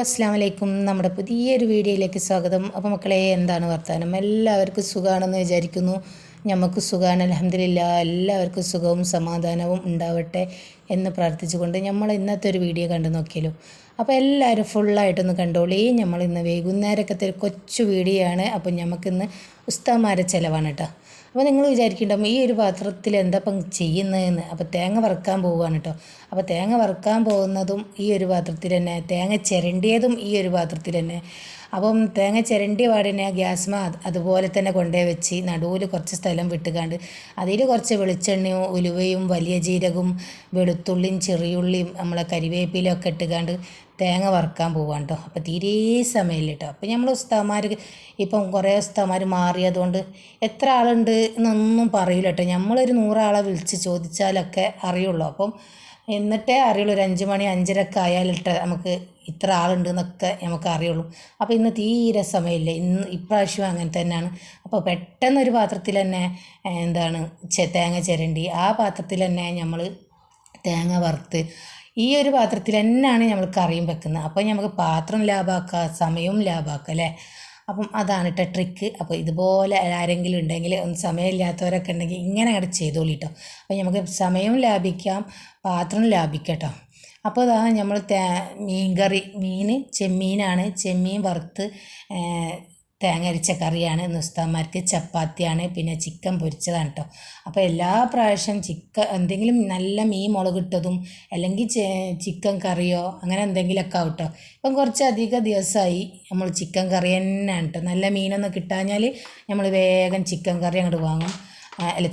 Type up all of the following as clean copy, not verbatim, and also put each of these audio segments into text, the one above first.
അസ്സാം വലൈക്കും. നമ്മുടെ പുതിയൊരു വീഡിയോയിലേക്ക് സ്വാഗതം. അപ്പോൾ മക്കളെ, എന്താണ് വർത്തമാനം? എല്ലാവർക്കും സുഖമാണെന്ന് വിചാരിക്കുന്നു. നമുക്ക് സുഖമാണ്, അൽഹംദുലില്ലാ. എല്ലാവർക്കും സുഖവും സമാധാനവും ഉണ്ടാവട്ടെ എന്ന് പ്രാർത്ഥിച്ചുകൊണ്ട് നമ്മൾ ഇന്നത്തെ ഒരു വീഡിയോ കണ്ടു നോക്കിയല്ലോ. അപ്പോൾ എല്ലാവരും ഫുള്ളായിട്ടൊന്ന് കണ്ടോളി. നമ്മൾ ഇന്ന് വൈകുന്നേരത്തെ ഒരു കൊച്ചു വീഡിയോ ആണ്. അപ്പോൾ നമുക്കിന്ന് ഉസ്താമാരെ ചിലവാണ് കേട്ടോ. അപ്പോൾ നിങ്ങൾ വിചാരിക്കുന്നുണ്ടാവും ഈ ഒരു പാത്രത്തിൽ എന്താ ഇപ്പം ചെയ്യുന്നതെന്ന്. അപ്പോൾ തേങ്ങ വറുക്കാൻ പോവുകയാണ് കേട്ടോ. അപ്പോൾ തേങ്ങ വറുക്കാൻ പോകുന്നതും ഈ ഒരു പാത്രത്തിൽ തന്നെ, തേങ്ങ ചിരണ്ടിയതും ഈ ഒരു പാത്രത്തിൽ തന്നെ. അപ്പം തേങ്ങ ചിരണ്ടിയ പാടിനെ ഗ്യാസ്മ അതുപോലെ തന്നെ കൊണ്ടുപോയി വെച്ച് നടുവിൽ കുറച്ച് സ്ഥലം വിട്ടുകാണ്ട് അതിൽ കുറച്ച് വെളിച്ചെണ്ണയും ഉലുവയും വലിയ ജീരകവും വെളുത്തുള്ളിയും ചെറിയുള്ളിയും നമ്മളെ കരിവേപ്പിലൊക്കെ ഇട്ടുകാണ്ട് തേങ്ങ വറുക്കാൻ പോവാണ് കേട്ടോ. അപ്പോൾ തീരെ സമയമില്ല കേട്ടോ. അപ്പോൾ നമ്മൾ ഉസ്താമാർ ഇപ്പം കുറേ ഉസ്താമാർ മാറിയതുകൊണ്ട് എത്ര ആളുണ്ട് എന്നൊന്നും പറയില്ല കേട്ടോ. നമ്മളൊരു 100 ആളെ വിളിച്ച് ചോദിച്ചാലൊക്കെ അറിയുള്ളൂ. അപ്പം എന്നിട്ടേ അറിയുള്ളൂ. ഒരു 5 മണി 5:30 ആയാലിട്ട് നമുക്ക് ഇത്ര ആളുണ്ട് എന്നൊക്കെ നമുക്ക് അറിയുള്ളൂ. അപ്പോൾ ഇന്ന് തീരെ സമയമില്ല. ഇപ്രാവശ്യം അങ്ങനെ തന്നെയാണ്. അപ്പോൾ പെട്ടെന്നൊരു പാത്രത്തിൽ തന്നെ എന്താണ് തേങ്ങ ചിരണ്ടി ആ പാത്രത്തിൽ തന്നെ നമ്മൾ തേങ്ങ വറുത്ത് ഈ ഒരു പാത്രത്തിൽ തന്നെയാണ് നമ്മൾ കറിയും വെക്കുന്നത്. അപ്പോൾ നമുക്ക് പാത്രം ലാഭമാക്കുക, സമയവും ലാഭമാക്കുക അല്ലേ. അപ്പം അതാണ് കേട്ടോ ട്രിക്ക്. അപ്പോൾ ഇതുപോലെ ആരെങ്കിലും ഉണ്ടെങ്കിൽ ഒന്ന് സമയമില്ലാത്തവരൊക്കെ ഉണ്ടെങ്കിൽ ഇങ്ങനെ അങ്ങോട്ട് ചെയ്തോളി കേട്ടോ. അപ്പോൾ നമുക്ക് സമയവും ലാഭിക്കാം, പാത്രം ലാഭിക്കാം കേട്ടോ. അപ്പോൾ അതാ നമ്മൾ മീൻ കറി, ചെമ്മീനാണ്. ചെമ്മീൻ വറുത്ത് തേങ്ങ അരച്ച കറിയാണ്. ഉസ്താദന്മാർക്ക് ചപ്പാത്തിയാണ്, പിന്നെ ചിക്കൻ പൊരിച്ചതാണ് കേട്ടോ. അപ്പോൾ എല്ലാ പ്രാവശ്യം എന്തെങ്കിലും നല്ല മീൻ മുളകിട്ടതും അല്ലെങ്കിൽ ചിക്കൻ കറിയോ അങ്ങനെ എന്തെങ്കിലുമൊക്കെ ആവും കേട്ടോ. ഇപ്പം കുറച്ചധികം ദിവസമായി നമ്മൾ ചിക്കൻ കറി തന്നെയാണ് കേട്ടോ. നല്ല മീനൊന്നും കിട്ടാഞ്ഞാൽ നമ്മൾ വേഗം ചിക്കൻ കറി അങ്ങോട്ട് വാങ്ങും,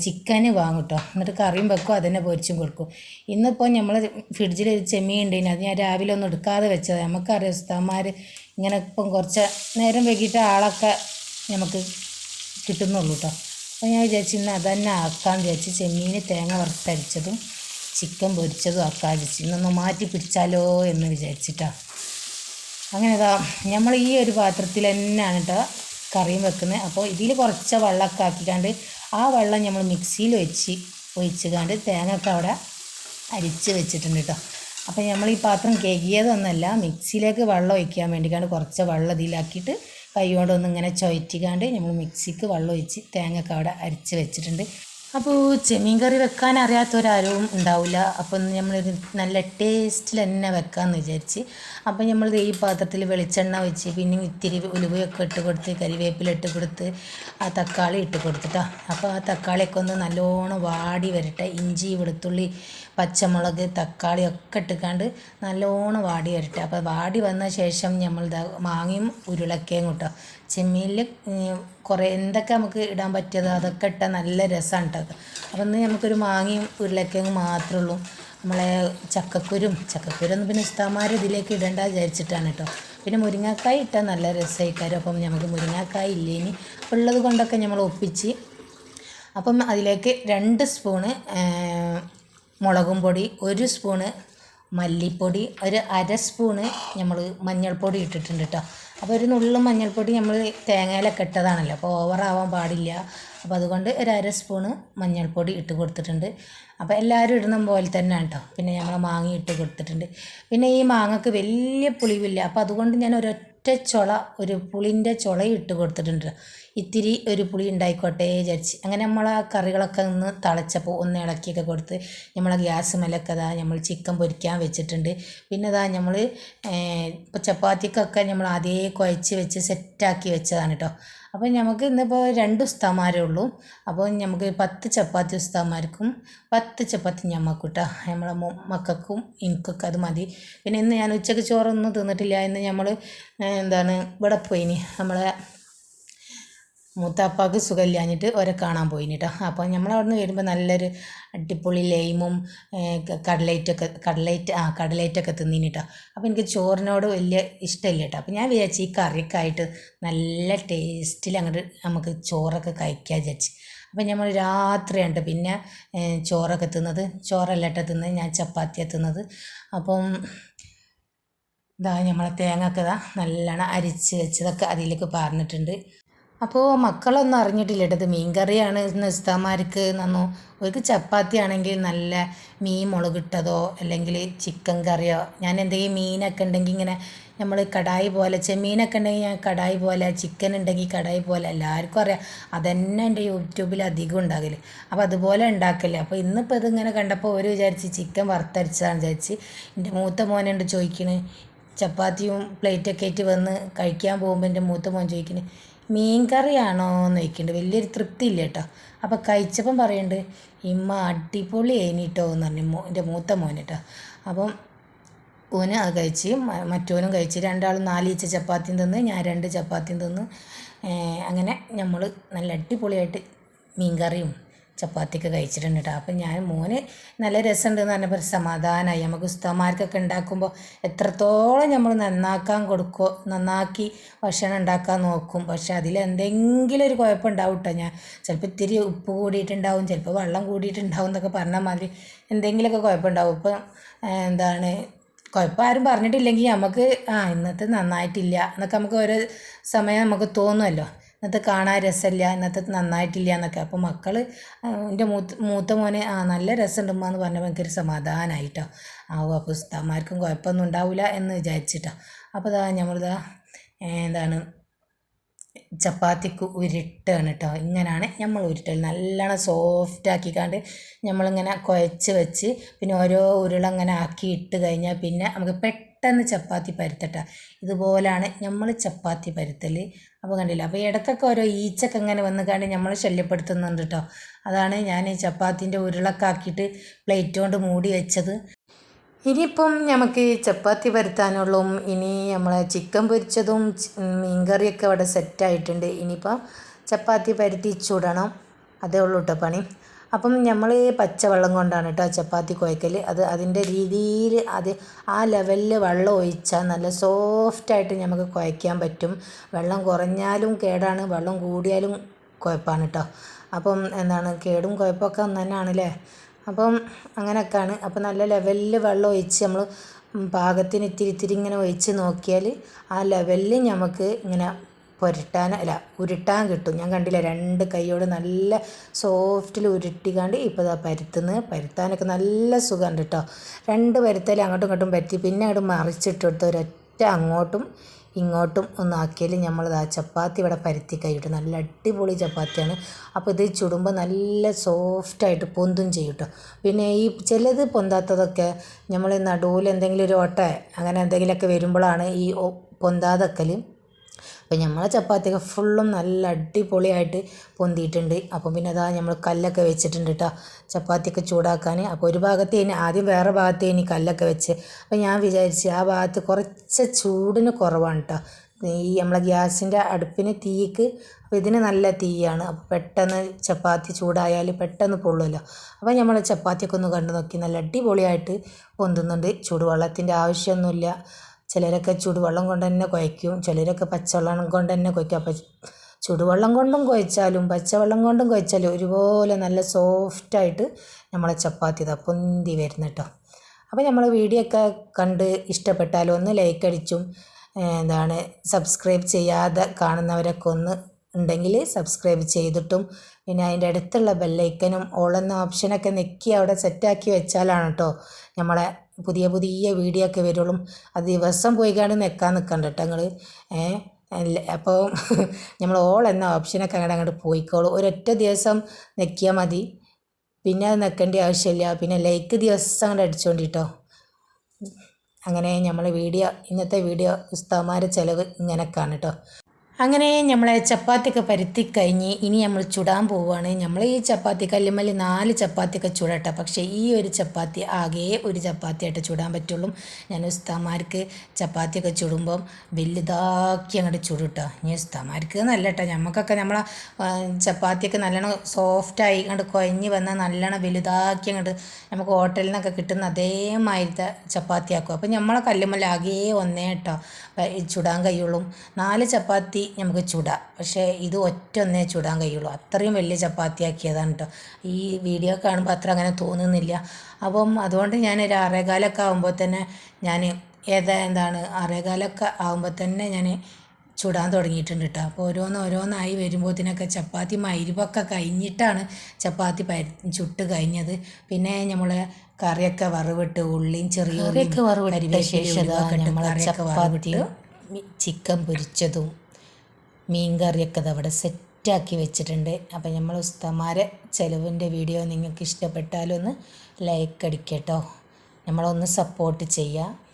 ചിക്കന് വാങ്ങും കേട്ടോ. എന്നിട്ട് കറിയും വെക്കും, അതന്നെ പൊരിച്ചും കൊടുക്കും. ഇന്നിപ്പോൾ നമ്മൾ ഫ്രിഡ്ജിൽ ചെമ്മീൻ ഉണ്ടെങ്കിൽ അത് ഞാൻ രാവിലെ ഒന്നും എടുക്കാതെ വെച്ചത്. നമുക്കറിയാം ഉസ്താദന്മാർ ഇങ്ങനെ ഇപ്പം കുറച്ച് നേരം വൈകിട്ട് ആളൊക്കെ നമുക്ക് കിട്ടുന്നുള്ളൂ കേട്ടോ. അപ്പോൾ ഞാൻ വിചാരിച്ചു ഇന്ന് അതന്നെ ആക്കാമെന്ന് വിചാരിച്ച് ചെമ്മീൻ തേങ്ങ വറുത്തരിച്ചതും ചിക്കൻ പൊരിച്ചതും ആക്കാൻ വിചാരിച്ചു. ഇന്നൊന്ന് മാറ്റി പിടിച്ചാലോ എന്ന് വിചാരിച്ചിട്ടാണ്. അങ്ങനെ ഇതാ നമ്മൾ ഈ ഒരു പാത്രത്തിൽ തന്നെയാണ് കേട്ടോ കറിയും വെക്കുന്നത്. അപ്പോൾ ഇതിൽ കുറച്ച് വെള്ളമൊക്കെ ആക്കിക്കാണ്ട് ആ വെള്ളം നമ്മൾ മിക്സിയിൽ ഒഴിച്ചുകാണ്ട് തേങ്ങയൊക്കെ അവിടെ അരിച്ച് വെച്ചിട്ടുണ്ട് കേട്ടോ. അപ്പോൾ നമ്മൾ ഈ പാത്രം കഴുകിയതൊന്നുമല്ല, മിക്സിയിലേക്ക് വെള്ളം ഒഴിക്കാൻ വേണ്ടിക്കാണ്ട് കുറച്ച് വെള്ളം ഇതിലാക്കിയിട്ട് കൈ കൊണ്ടൊന്ന് ഇങ്ങനെ ചുഴറ്റിക്കാണ്ട് നമ്മൾ മിക്സിക്ക് വെള്ളം ഒഴിച്ച് തേങ്ങയൊക്കെ അവിടെ അരിച്ച് വെച്ചിട്ടുണ്ട്. അപ്പോൾ ചെമ്മീൻ കറി വെക്കാൻ അറിയാത്തവരാരും ഉണ്ടാവില്ല. അപ്പം നമ്മളൊരു നല്ല ടേസ്റ്റിൽ തന്നെ വെക്കാമെന്ന് വിചാരിച്ച് അപ്പം നമ്മൾ ഈ പാത്രത്തിൽ വെളിച്ചെണ്ണ വെച്ച് പിന്നെ ഇത്തിരി ഉലുവയൊക്കെ ഇട്ട് കൊടുത്ത് കരിവേപ്പില ഇട്ട് കൊടുത്ത് ആ തക്കാളി ഇട്ട് കൊടുത്തിട്ടോ. അപ്പോൾ ആ തക്കാളിയൊക്കെ ഒന്ന് നല്ലോണം വാടി വരട്ടെ. ഇഞ്ചി വെളുത്തുള്ളി പച്ചമുളക് തക്കാളി ഒക്കെ ഇട്ടുകാണ്ട് നല്ലോണം വാടി വരട്ടെ. അപ്പോൾ വാടി വന്ന ശേഷം നമ്മൾ മാങ്ങയും ഉരുളക്കിഴങ്ങും കേട്ടോ. ചെമ്മീനിൽ കുറേ എന്തൊക്കെ നമുക്ക് ഇടാൻ പറ്റിയത് അതൊക്കെ ഇട്ടാൽ നല്ല രസമാണ് കേട്ടോ. അപ്പം ഇന്ന് നമുക്കൊരു മാങ്ങയും ഉരുളക്കിഴങ്ങും മാത്രമേ ഉള്ളൂ. നമ്മളെ ചക്കക്കുരൊന്നും പിന്നെ ഉസ്താദന്മാർ ഇതിലേക്ക് ഇടേണ്ട വിചാരിച്ചിട്ടാണ് കേട്ടോ. പിന്നെ മുരിങ്ങക്കായ് ഇട്ടാൽ നല്ല രസമായിക്കാരും. അപ്പം നമുക്ക് മുരിങ്ങക്കായ് ഇല്ലേനി ഉള്ളത് കൊണ്ടൊക്കെ നമ്മൾ ഒപ്പിച്ച്. അപ്പം അതിലേക്ക് 2 സ്പൂണ് മുളകും പൊടി, 1 സ്പൂണ് മല്ലിപ്പൊടി, ഒരു 1/2 സ്പൂണ് നമ്മൾ മഞ്ഞൾപ്പൊടി ഇട്ടിട്ടുണ്ട് കേട്ടോ. അപ്പോൾ ഒരു നുള്ളു മഞ്ഞൾപ്പൊടി നമ്മൾ തേങ്ങയിലൊക്കെ ഇട്ടതാണല്ലോ, അപ്പോൾ ഓവറാവാൻ പാടില്ല. അപ്പോൾ അതുകൊണ്ട് ഒരു 1/2 സ്പൂണ് മഞ്ഞൾപ്പൊടി ഇട്ട് കൊടുത്തിട്ടുണ്ട്. അപ്പോൾ എല്ലാവരും ഇടുന്ന പോലെ തന്നെ കേട്ടോ. പിന്നെ നമ്മൾ മാങ്ങ ഇട്ട് കൊടുത്തിട്ടുണ്ട്. പിന്നെ ഈ മാങ്ങക്ക് വലിയ പുളിവില്ല, അപ്പോൾ അതുകൊണ്ട് ഞാൻ ഒരു പുളിൻ്റെ ചുള ഇട്ട് കൊടുത്തിട്ടുണ്ട്. ഇത്തിരി ഒരു പുളി ഉണ്ടായിക്കോട്ടെ വിചാരിച്ച്. അങ്ങനെ നമ്മൾ ആ കറികളൊക്കെ ഒന്ന് തിളച്ചപ്പോൾ ഒന്ന് ഇളക്കിയൊക്കെ കൊടുത്ത് നമ്മളെ ഗ്യാസ് മേലൊക്കെ നമ്മൾ ചിക്കൻ പൊരിക്കാൻ വെച്ചിട്ടുണ്ട്. പിന്നെ നമ്മൾ ഇപ്പോൾ ചപ്പാത്തിക്കൊക്കെ നമ്മൾ ആദ്യമേ കുഴച്ച് വെച്ച് സെറ്റാക്കി വെച്ചതാണ് കേട്ടോ. അപ്പോൾ നമുക്ക് ഇന്നിപ്പോൾ 2 ഉസ്താദന്മാരേ ഉള്ളൂ. അപ്പോൾ നമുക്ക് 10 ചപ്പാത്തി ഉസ്താദന്മാർക്കും 10 ചപ്പാത്തി ഞമ്മക്കും കേട്ടോ. നമ്മളെ മക്കൾക്കും എനിക്കൊക്കെ അത് മതി. പിന്നെ ഇന്ന് ഞാൻ ഉച്ചയ്ക്ക് ചോറൊന്നും തിന്നിട്ടില്ല. ഇന്ന് നമ്മൾ ഇവിടെ പോയിനി, നമ്മളെ മൂത്താപ്പാക്ക് സുഖമില്ലാഞ്ഞിട്ട് ഓരെ കാണാൻ പോയിന് കേട്ടോ. അപ്പോൾ നമ്മളവിടെ നിന്ന് വരുമ്പോൾ നല്ലൊരു അടിപൊളി ലൈമും കടലൈറ്റൊക്കെ തിന്നിന് കേട്ടോ. അപ്പോൾ എനിക്ക് ചോറിനോട് വലിയ ഇഷ്ടമില്ല കേട്ടോ. അപ്പോൾ ഞാൻ വിചാരിച്ചു ഈ കറിയൊക്കെ ആയിട്ട് നല്ല ടേസ്റ്റിൽ അങ്ങോട്ട് നമുക്ക് ചോറൊക്കെ കഴിക്കാൻ വിചാരിച്ച്. അപ്പം നമ്മൾ രാത്രിയാണ് പിന്നെ ചോറൊക്കെ തിന്നത്. ചോറല്ല കേട്ടോ തിന്നത്, ഞാൻ ചപ്പാത്തിയാണ് തിന്നത്. അപ്പം നമ്മളെ തേങ്ങയൊക്കെ നല്ലോണം അരിച്ച് വെച്ചതൊക്കെ അതിലേക്ക് പറഞ്ഞിട്ടുണ്ട്. അപ്പോൾ മക്കളൊന്നും അറിഞ്ഞിട്ടില്ല കേട്ടോ ഇത് മീൻ കറിയാണ് ഇന്ന് ഉസ്താദ്മാർക്ക് നന്നു. അവർക്ക് ചപ്പാത്തി ആണെങ്കിൽ നല്ല മീൻ മുളകിട്ടതോ അല്ലെങ്കിൽ ചിക്കൻ കറിയോ, ഞാൻ എന്തെങ്കിലും മീനൊക്കെ ഉണ്ടെങ്കിൽ ഇങ്ങനെ നമ്മൾ കടായി പോലെ, ചെമ്മീനൊക്കെ ഉണ്ടെങ്കിൽ ഞാൻ കടായി പോലെ, ചിക്കൻ ഉണ്ടെങ്കിൽ കടായി പോലെ, എല്ലാവർക്കും അറിയാം അതന്നെ എൻ്റെ യൂട്യൂബിൽ അധികം ഉണ്ടാകല്. അപ്പോൾ അതുപോലെ ഉണ്ടാക്കല്ലേ. അപ്പോൾ ഇന്നിപ്പോൾ ഇതിങ്ങനെ കണ്ടപ്പോൾ ഒരു വിചാരിച്ച് ചിക്കൻ വറുത്തരച്ചതാണെന്ന് വിചാരിച്ച്. എൻ്റെ മൂത്ത മോനുണ്ട് ചോദിക്കണ്, ചപ്പാത്തിയും പ്ലേറ്റൊക്കെ ആയിട്ട് വന്ന് കഴിക്കാൻ പോകുമ്പോൾ എൻ്റെ മൂത്ത മോൻ ചോദിക്കണ് മീൻ കറിയാണോ എന്ന് ചോദിക്കുന്നുണ്ട്. വലിയൊരു തൃപ്തി ഇല്ല കേട്ടോ. അപ്പോൾ കഴിച്ചപ്പം പറയുന്നുണ്ട് ഇമ്മ അടിപൊളി ഏനിട്ടോ എന്ന് പറഞ്ഞു എൻ്റെ മൂത്ത മോൻ കേട്ടോ. അപ്പം ഓന് അത് കഴിച്ച് മറ്റോനും കഴിച്ച്, രണ്ടാളും 4 ഈച്ച ചപ്പാത്തിയും തിന്ന്, ഞാൻ 2 ചപ്പാത്തിയും തിന്ന്. അങ്ങനെ നമ്മൾ നല്ല അടിപൊളിയായിട്ട് മീൻ കറിയും ചപ്പാത്തിയൊക്കെ കഴിച്ചിട്ടുണ്ട് കേട്ടോ. അപ്പം ഞാൻ മോന് നല്ല രസമുണ്ടെന്ന് പറഞ്ഞപ്പോൾ സമാധാനമായി. നമുക്ക് ഉസ്താദ്മാർക്കൊക്കെ ഉണ്ടാക്കുമ്പോൾ എത്രത്തോളം നമ്മൾ നന്നാക്കി ഭക്ഷണം ഉണ്ടാക്കാൻ നോക്കും. പക്ഷെ അതിലെന്തെങ്കിലും ഒരു കുഴപ്പമുണ്ടാവും കേട്ടോ. ഞാൻ ചിലപ്പോൾ ഇത്തിരി ഉപ്പ് കൂടിയിട്ടുണ്ടാവും, ചിലപ്പോൾ വെള്ളം കൂടിയിട്ടുണ്ടാവും എന്നൊക്കെ പറഞ്ഞാൽ മാതിരി എന്തെങ്കിലുമൊക്കെ കുഴപ്പമുണ്ടാവും. ഇപ്പം എന്താണ് കുഴപ്പം ആരും പറഞ്ഞിട്ടില്ലെങ്കിൽ നമുക്ക് ഇന്നത്തെ നന്നായിട്ടില്ല എന്നൊക്കെ നമുക്ക് ഓരോ സമയം നമുക്ക് തോന്നുമല്ലോ. ഇന്നത്തെ കാണാൻ രസമില്ല, ഇന്നത്തെ നന്നായിട്ടില്ല എന്നൊക്കെ. അപ്പോൾ മക്കൾ എൻ്റെ മൂത്ത മോന് നല്ല രസമുണ്ടമ്മ എന്ന് പറഞ്ഞപ്പോൾ എനിക്കൊരു സമാധാനമായിട്ടോ. അപ്പോൾ ഉസ്താദ്മാർക്കും കുഴപ്പമൊന്നും ഉണ്ടാവില്ല എന്ന് വിചാരിച്ചിട്ടോ. അപ്പോൾ നമ്മളിതാ എന്താണ് ചപ്പാത്തിക്ക് ഉരുട്ടാണ് കേട്ടോ. ഇങ്ങനെയാണ് നമ്മൾ ഉരുട്ടൽ. നല്ലോണം സോഫ്റ്റാക്കിക്കാണ്ട് നമ്മളിങ്ങനെ കുഴച്ച് വെച്ച് പിന്നെ ഓരോ ഉരുള ഇങ്ങനെ ആക്കി ഇട്ട് കഴിഞ്ഞാൽ പിന്നെ നമുക്ക് പെട്ടെന്ന് ചപ്പാത്തി പരുത്തട്ടോ. ഇതുപോലാണ് നമ്മൾ ചപ്പാത്തി പരുത്തൽ. അപ്പോൾ കണ്ടില്ല. അപ്പോൾ ഇടയ്ക്കൊക്കെ ഓരോ ഈച്ചൊക്കെ ഇങ്ങനെ വന്ന് കണ്ട് നമ്മൾ ശല്യപ്പെടുത്തുന്നുണ്ട് കേട്ടോ. അതാണ് ഞാൻ ചപ്പാത്തിൻ്റെ ഉരുളൊക്കെ ആക്കിയിട്ട് പ്ലേറ്റ് കൊണ്ട് മൂടി വെച്ചത്. ഇനിയിപ്പം നമുക്ക് ചപ്പാത്തി പരത്താനുള്ളൂ. ഇനി നമ്മളെ ചിക്കൻ പൊരിച്ചതും മീൻകറിയൊക്കെ ഇവിടെ സെറ്റായിട്ടുണ്ട്. ഇനിയിപ്പം ചപ്പാത്തി പരത്തി ചുടണം, അതേ ഉള്ളൂ കേട്ടോ പണി. അപ്പം നമ്മൾ പച്ചവെള്ളം കൊണ്ടാണ് കേട്ടോ ചപ്പാത്തി കുഴക്കൽ. അതിൻ്റെ രീതിയിൽ ആ ലെവലിൽ വെള്ളം ഒഴിച്ചാൽ നല്ല സോഫ്റ്റായിട്ട് നമുക്ക് കുഴയ്ക്കാൻ പറ്റും. വെള്ളം കുറഞ്ഞാലും കേടാണ്, വെള്ളം കൂടിയാലും കുഴപ്പമാണ് കേട്ടോ. അപ്പം എന്താണ് കേടും കുഴപ്പമൊക്കെ ഒന്ന് തന്നെയാണല്ലേ. അപ്പം അങ്ങനെയൊക്കെയാണ്. അപ്പം നല്ല ലെവലിൽ വെള്ളം ഒഴിച്ച് നമ്മൾ പാകത്തിന് ഇത്തിരി ഇങ്ങനെ ഒഴിച്ച് നോക്കിയാൽ ആ ലെവലിൽ നമുക്ക് ഇങ്ങനെ ഉരുട്ടാൻ കിട്ടും. ഞാൻ കണ്ടില്ല, 2 കൈയോട് നല്ല സോഫ്റ്റിൽ ഉരുട്ടിക്കാണ്ട് ഇപ്പോൾ ഇതാ പരുത്താനൊക്കെ നല്ല സുഖമുണ്ട് കേട്ടോ. 2 പരുത്തൽ അങ്ങോട്ടും ഇങ്ങോട്ടും പറ്റി പിന്നെ അങ്ങോട്ട് മറിച്ചിട്ട് കൊടുത്ത് ഒരൊറ്റ അങ്ങോട്ടും ഇങ്ങോട്ടും ഒന്നാക്കിയാൽ നമ്മളിതാ ചപ്പാത്തി ഇവിടെ പരുത്തി കഴിഞ്ഞിട്ട് നല്ല അടിപൊളി ചപ്പാത്തിയാണ്. അപ്പോൾ ഇത് ചുടുമ്പോൾ നല്ല സോഫ്റ്റായിട്ട് പൊന്തും ചെയ്യും കേട്ടോ. പിന്നെ ഈ ചിലത് പൊന്താത്തതൊക്കെ നമ്മൾ നടുവിൽ എന്തെങ്കിലും ഒരു ഓട്ട അങ്ങനെ എന്തെങ്കിലുമൊക്കെ വരുമ്പോഴാണ് ഈ പൊന്താതക്കൽ. അപ്പോൾ നമ്മളെ ചപ്പാത്തിയൊക്കെ ഫുള്ളും നല്ല അടിപൊളിയായിട്ട് പൊന്തിയിട്ടുണ്ട്. അപ്പം പിന്നെ അതാ നമ്മൾ കല്ലൊക്കെ വെച്ചിട്ടുണ്ട് കേട്ടോ ചപ്പാത്തിയൊക്കെ ചൂടാക്കാൻ. അപ്പോൾ ഒരു ഭാഗത്തേന് ആദ്യം വേറെ ഭാഗത്തേന് കല്ലൊക്കെ വെച്ച്. അപ്പോൾ ഞാൻ വിചാരിച്ച് ആ ഭാഗത്ത് കുറച്ച് ചൂടിന് കുറവാണ് കേട്ടോ ഈ നമ്മളെ ഗ്യാസിൻ്റെ അടുപ്പിന് തീക്ക്. അപ്പോൾ ഇതിന് നല്ല തീയാണ്. അപ്പോൾ പെട്ടെന്ന് ചപ്പാത്തി ചൂടായാൽ പെട്ടെന്ന് പൊള്ളുമല്ലോ. അപ്പോൾ നമ്മൾ ചപ്പാത്തിയൊക്കെ ഒന്ന് കണ്ടു നോക്കി, നല്ല അടിപൊളിയായിട്ട് പൊന്തുന്നുണ്ട്. ചൂടുവെള്ളത്തിൻ്റെ ആവശ്യമൊന്നുമില്ല. ചിലരൊക്കെ ചൂടുവെള്ളം കൊണ്ട് തന്നെ കുഴയ്ക്കും, ചിലരൊക്കെ പച്ചവെള്ളം കൊണ്ട് തന്നെ കുഴയ്ക്കും. അപ്പോൾ ചൂടുവെള്ളം കൊണ്ടും കുഴച്ചാലും പച്ചവെള്ളം കൊണ്ടും കുഴച്ചാലും ഒരുപോലെ നല്ല സോഫ്റ്റായിട്ട് നമ്മളെ ചപ്പാത്തി ഇതാ പൊന്തി വരുന്നു കേട്ടോ. അപ്പോൾ നമ്മൾ വീഡിയോ ഒക്കെ കണ്ട് ഇഷ്ടപ്പെട്ടാലും ഒന്ന് ലൈക്ക് അടിച്ചും സബ്സ്ക്രൈബ് ചെയ്യാതെ കാണുന്നവരൊക്കെ ഒന്ന് ഉണ്ടെങ്കിൽ സബ്സ്ക്രൈബ് ചെയ്തിട്ടും പിന്നെ അതിൻ്റെ അടുത്തുള്ള ബെല്ലൈക്കനും ഓൾ എന്ന ഓപ്ഷനൊക്കെ ഞെക്കി അവിടെ സെറ്റാക്കി വെച്ചാലാണ് കേട്ടോ നമ്മളെ പുതിയ വീഡിയോ ഒക്കെ വരുള്ളൂ. അത് ദിവസം പോയിക്കാണ്ട് നിൽക്കാൻ നിൽക്കണ്ട കേട്ടോ നിങ്ങൾ. അപ്പോൾ നമ്മൾ ഓൾ എന്ന ഓപ്ഷനൊക്കെ അങ്ങോട്ട് പോയിക്കോളും. ഒരൊറ്റ ദിവസം ഞെക്കിയാൽ മതി, പിന്നെ അത് നിൽക്കേണ്ട ആവശ്യമില്ല. പിന്നെ ലൈക്ക് ദിവസം അങ്ങോട്ട് അടിച്ചുകൊണ്ടിട്ടോ. അങ്ങനെ ഇന്നത്തെ വീഡിയോ ഉസ്താദ്മാരെ ചിലവ് ഇങ്ങനെയൊക്കെയാണ് കേട്ടോ. അങ്ങനെ നമ്മളെ ചപ്പാത്തിയൊക്കെ പരുത്തി കഴിഞ്ഞ് ഇനി നമ്മൾ ചുടാൻ പോവുകയാണ്. നമ്മൾ ഈ ചപ്പാത്തി കല്ലുമ്മൽ 4 ചപ്പാത്തിയൊക്കെ ചുടട്ടെ. പക്ഷേ ഈ ഒരു ചപ്പാത്തി ആകെ ഒരു ചപ്പാത്തിയായിട്ട് ചുടാൻ പറ്റുള്ളൂ. ഞാൻ ഉസ്താദ്മാർക്ക് ചപ്പാത്തിയൊക്കെ ചുടുമ്പം വലുതാക്കി അങ്ങോട്ട് ചുടും കേട്ടോ. ഇനി ഉസ്താദ്മാർക്ക് നല്ല കേട്ടോ, നമുക്കൊക്കെ നമ്മളെ ചപ്പാത്തിയൊക്കെ നല്ലോണം സോഫ്റ്റായി അങ്ങോട്ട് കുഴഞ്ഞ് വന്നാൽ നല്ലോണം വലുതാക്കി അങ്ങോട്ട് നമുക്ക് ഹോട്ടലിൽ നിന്നൊക്കെ കിട്ടുന്ന അതേമാതിരത്തെ ചപ്പാത്തി ആക്കും. അപ്പോൾ നമ്മളെ കല്ലുമ്മൽ ആകെ ഒന്നേ കേട്ടോ ചുടാൻ കഴിയുള്ളൂ. 4 ചപ്പാത്തി നമുക്ക് ചുടാം, പക്ഷേ ഇത് ഒന്നേ ചുടാൻ കഴിയുള്ളൂ. അത്രയും വലിയ ചപ്പാത്തി ആക്കിയതാണ് കേട്ടോ. ഈ വീഡിയോ കാണുമ്പോൾ അത്ര അങ്ങനെ തോന്നുന്നില്ല. അപ്പം അതുകൊണ്ട് ഞാനൊരു 6:15 ആകുമ്പോൾ തന്നെ ഞാൻ 6:15 ആകുമ്പോൾ തന്നെ ഞാൻ ചുടാൻ തുടങ്ങിയിട്ടുണ്ട് കേട്ടോ. അപ്പോൾ ഓരോന്നായി വരുമ്പോഴത്തേനൊക്കെ ചപ്പാത്തി മൈരുവൊക്കെ കഴിഞ്ഞിട്ടാണ് ചപ്പാത്തി ചുട്ട് കഴിഞ്ഞത്. പിന്നെ നമ്മൾ കറിയൊക്കെ വറവിട്ട് ഉള്ളിയും ചെറിയ ഉള്ളിയൊക്കെ വറവിട്ട ശേഷം നമ്മളെ ചപ്പാത്തിയും ചിക്കൻ പൊരിച്ചതും മീൻ കറിയൊക്കെ അവിടെ സെറ്റാക്കി വെച്ചിട്ടുണ്ട്. അപ്പോൾ നമ്മൾ ഉസ്താമാരെ ചിലവിൻ്റെ വീഡിയോ നിങ്ങൾക്ക് ഇഷ്ടപ്പെട്ടാലൊന്ന് ലൈക്ക് അടിക്കട്ടോ, നമ്മളൊന്ന് സപ്പോർട്ട് ചെയ്യുക.